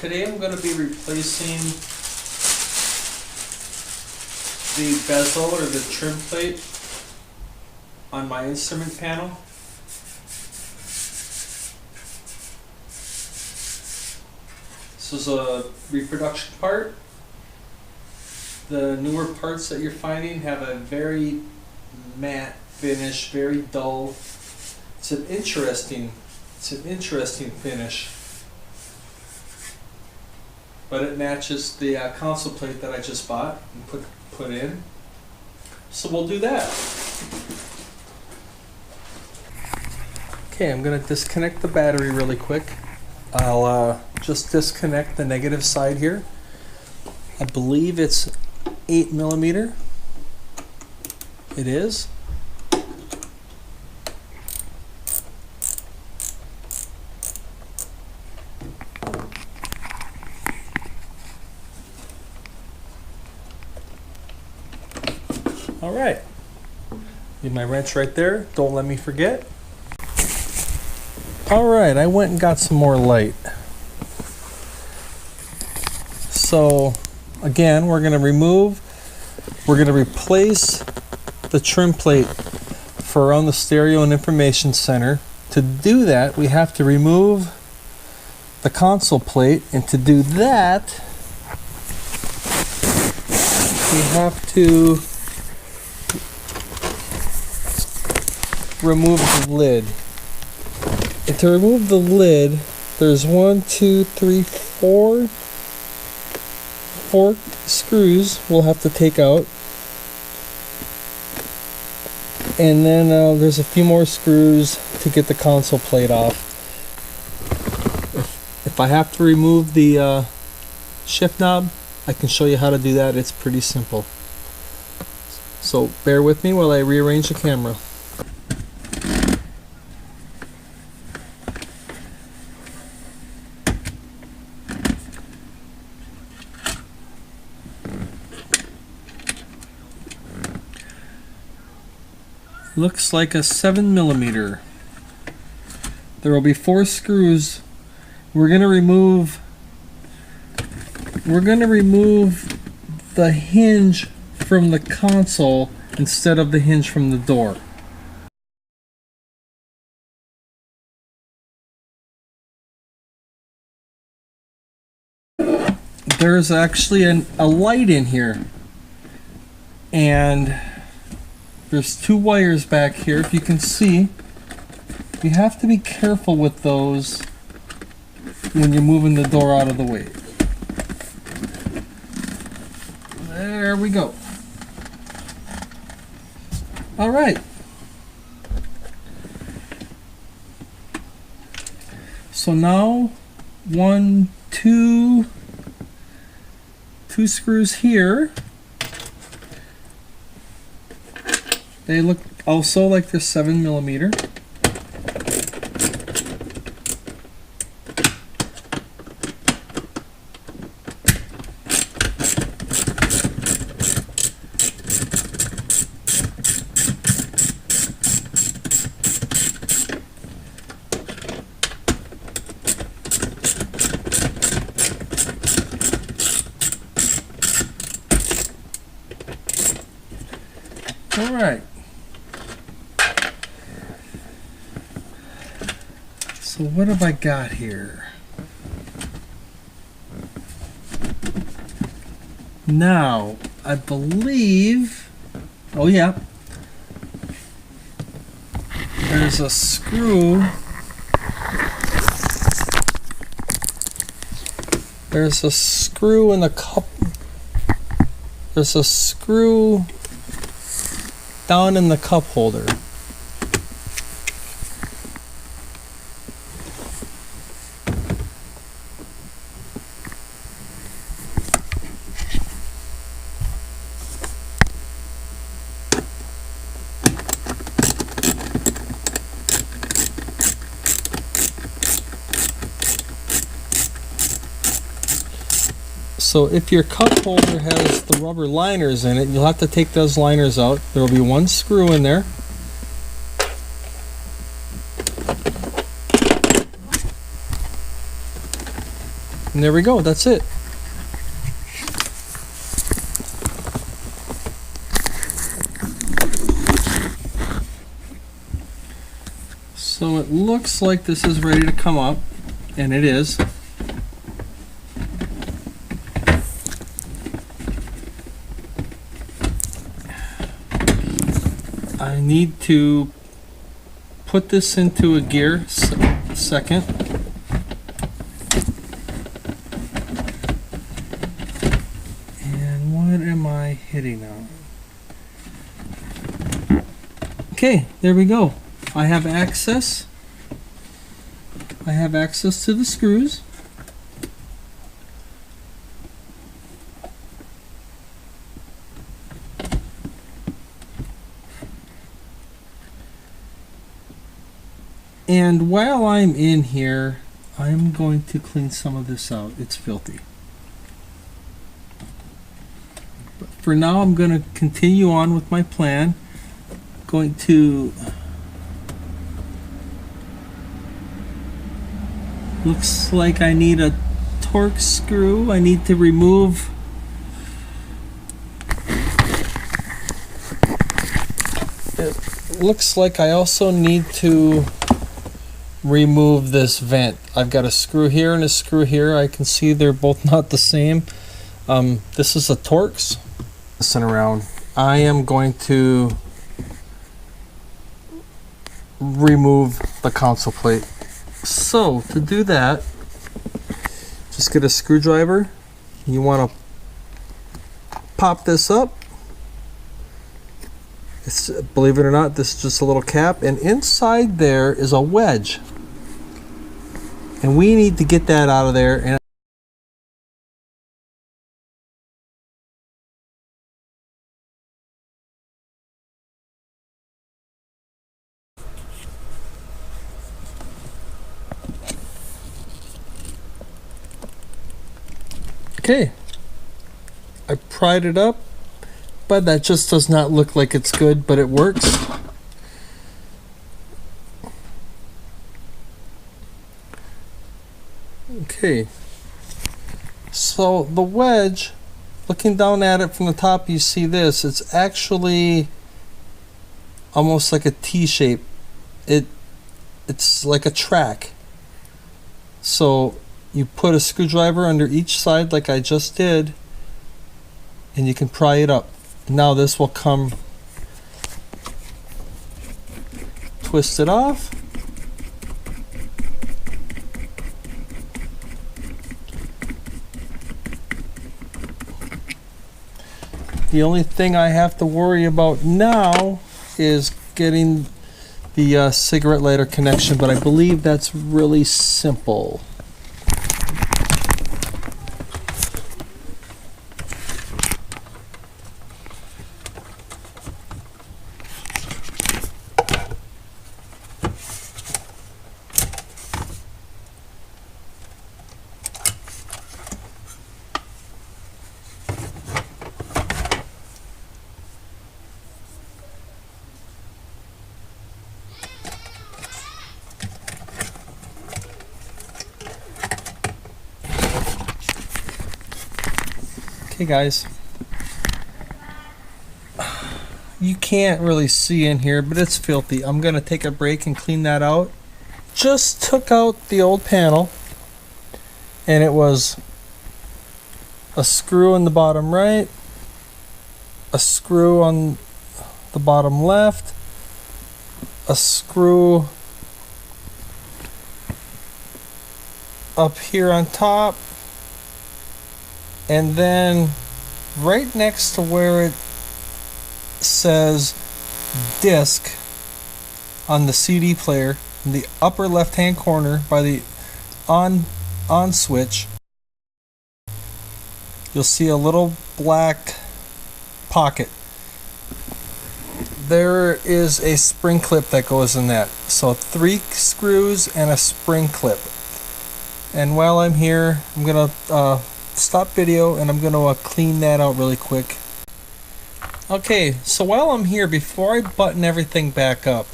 Today I'm going to be replacing the bezel or the trim plate on my instrument panel. This is a reproduction part. The newer parts that you're finding have a very matte finish, very dull. It's an interesting finish, but it matches the console plate that I just bought and put in. So we'll do that. Okay, I'm going to disconnect the battery really quick. I'll just disconnect the negative side here. I believe it's 8mm. It is. All right. Leave my wrench right there. Don't let me forget. All right, I went and got some more light. So again, we're going to replace the trim plate for around the stereo and information center. To do that, we have to remove the console plate, and to do that, we have to remove the lid. And to remove the lid, there's 4 screws we'll have to take out, and then there's a few more screws to get the console plate off. If I have to remove the shift knob, I can show you how to do that. It's pretty simple. So bear with me while I rearrange the camera. Looks like a 7mm. There will be 4 screws. We're going to remove the hinge from the console instead of the hinge from the door. There's actually a light in here, and there's 2 wires back here. If you can see, you have to be careful with those when you're moving the door out of the way. There we go. All right. So now 2 screws here. They look also like they're 7mm. All right. So what have I got here? Now, I believe, oh yeah, there's a screw. There's a screw in the cup. There's a screw down in the cup holder. So if your cup holder has the rubber liners in it, you'll have to take those liners out. There will be 1 screw in there. And there we go, that's it. So it looks like this is ready to come up, and it is. I need to put this into a gear second. And what am I hitting on? Okay, there we go. I have access. I have access to the screws. And while I'm in here, I'm going to clean some of this out. It's filthy. But for now, I'm going to continue on with my plan. Going to... Looks like I need a torque screw. I need to remove... It looks like I also need to remove this vent. I've got a screw here and a screw here. I can see they're both not the same. This is a Torx. Listen around. I am going to remove the console plate. So to do that, just get a screwdriver. You want to pop this up. It's, believe it or not, this is just a little cap, and inside there is a wedge. And we need to get that out of there. And okay, I pried it up, but that just does not look like it's good, but it works. Okay, so the wedge, looking down at it from the top, you see this. It's actually almost like a T-shape. It's like a track. So you put a screwdriver under each side like I just did, and you can pry it up. Now this will come, twist it off. The only thing I have to worry about now is getting the cigarette lighter connection, but I believe that's really simple. Okay guys, you can't really see in here, but it's filthy. I'm gonna take a break and clean that out. Just took out the old panel, and it was a screw in the bottom right, a screw on the bottom left, a screw up here on top, and then right next to where it says disc on the CD player, in the upper left hand corner by the on switch, you'll see a little black pocket. There is a spring clip that goes in that. So 3 screws and a spring clip. And while I'm here, I'm gonna stop video and I'm going to clean that out really quick. Okay, so while I'm here, before I button everything back up,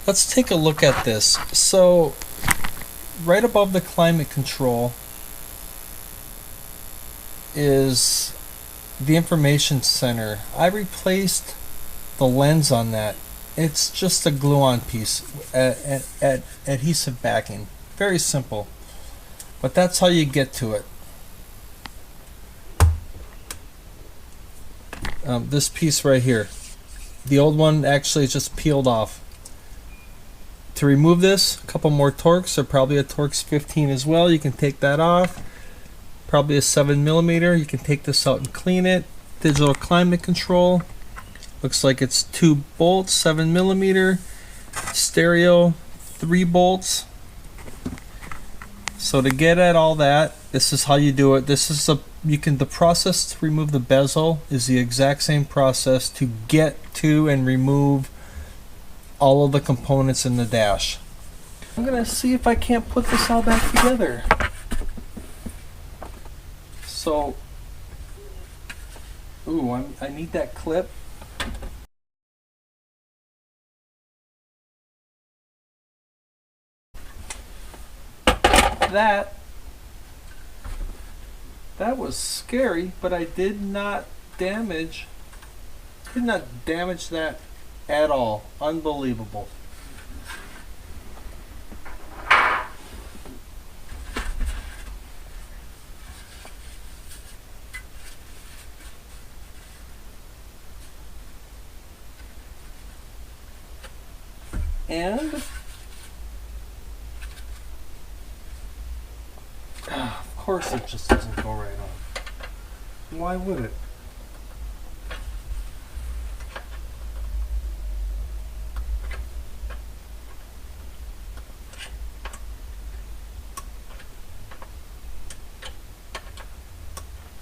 let's take a look at this. So right above the climate control, is the information center. I replaced the lens on that. It's just a glue-on piece, adhesive backing. Very simple, but that's how you get to it. This piece right here, the old one actually just peeled off. To remove this, a couple more Torx, or probably a Torx 15 as well. You can take that off. Probably a 7mm. You can take this out and clean it. Digital climate control. Looks like it's 2 bolts, 7mm. Stereo, 3 bolts. So to get at all that, this is how you do it. This is the process to remove the bezel is the exact same process to get to and remove all of the components in the dash. I'm gonna see if I can't put this all back together. So, I need that clip. That was scary, but I did not damage that at all. Unbelievable. And of course it just doesn't go right on. Why would it?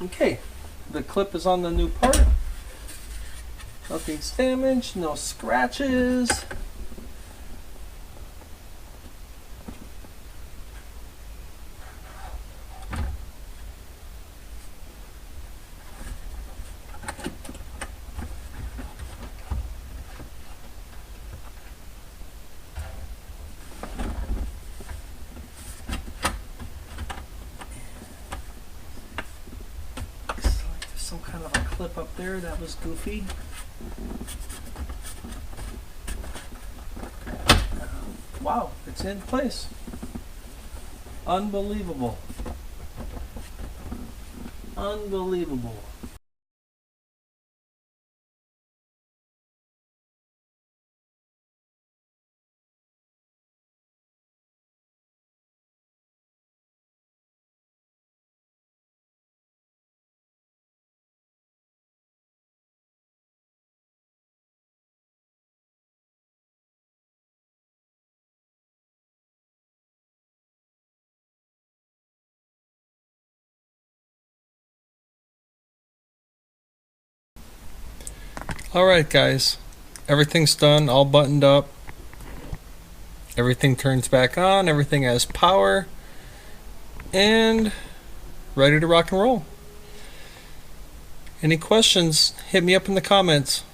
Okay, the clip is on the new part. Nothing's damaged, no scratches. Some kind of a clip up there that was goofy. Wow, it's in place. Unbelievable. Unbelievable. Alright guys, everything's done, all buttoned up. Everything turns back on, everything has power, and ready to rock and roll. Any questions, hit me up in the comments.